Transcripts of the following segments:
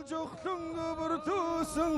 жоқтың бір туысың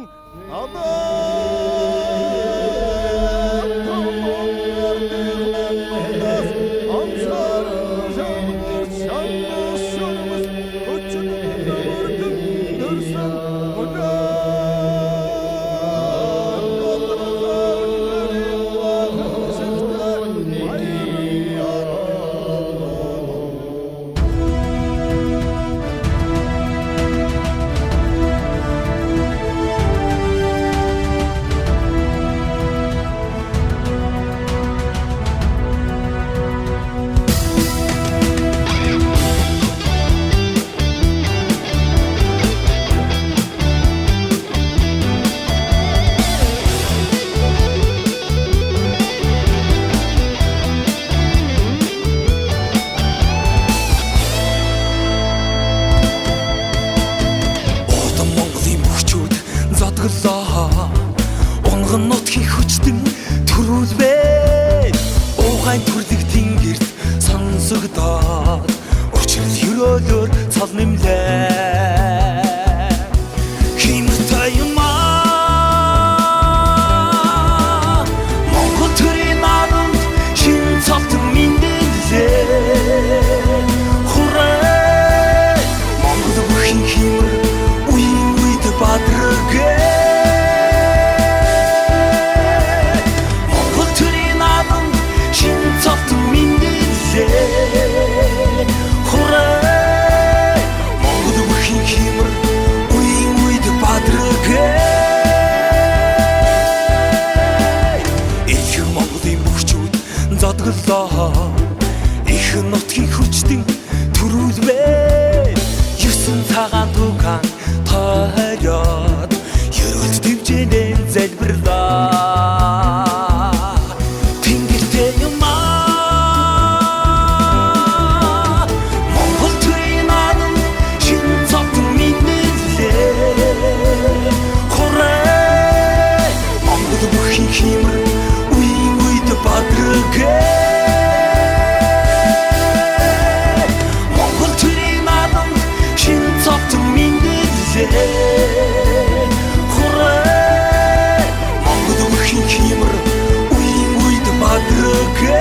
Онгон нутгийн хүчтэн төрүүлвэ Угайн түрлэг тэнгэрт сонсогдоод Учрал хөрөөлөөр цал нэмлээ Химтэй юмаа Монгол төрийн наадамд шин цалт мэндэлээ Хураа Монгол бүхэн химэр үеийн үед бадрага Их нутгийн хүчтэн төрүүлвэ 9 цагаан тугаан тойроод ерөөлт тэмцээнэн залбирлаа Тэнгэртэй юмаа Монгол төрийн наадам шин цогт мэндэлээ Хураа Монгол бүхэн химэр үеийн үед бадрага Хураа Монгол бүхэн химэр үеийн үед бадрага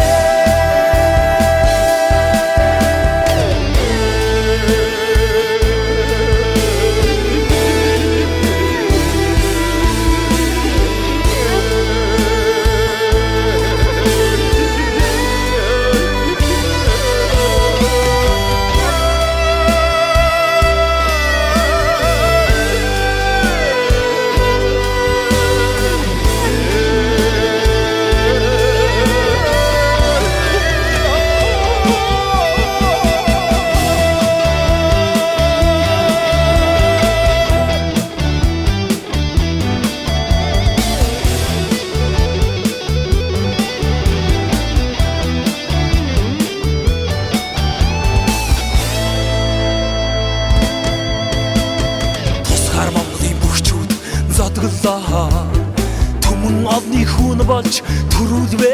Түмэн олны хүн болж төрүүлвэ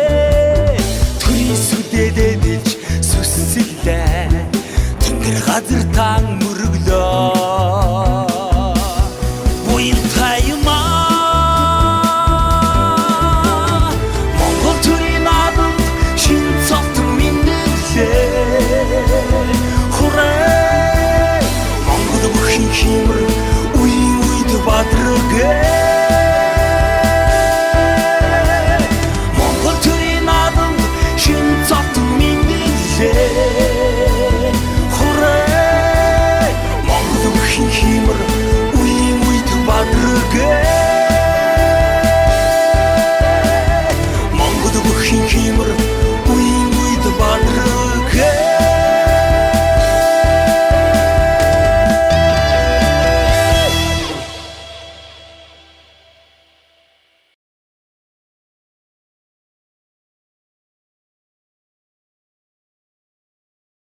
Төрийн сүдээдээ дэлж сүсэллээ Тэнгэр газар таан мөрөглөө Буянтай юмаа Монгол төрийн наадамд шин цогт мэндэлээ Хураа Монгол бүхэн химэр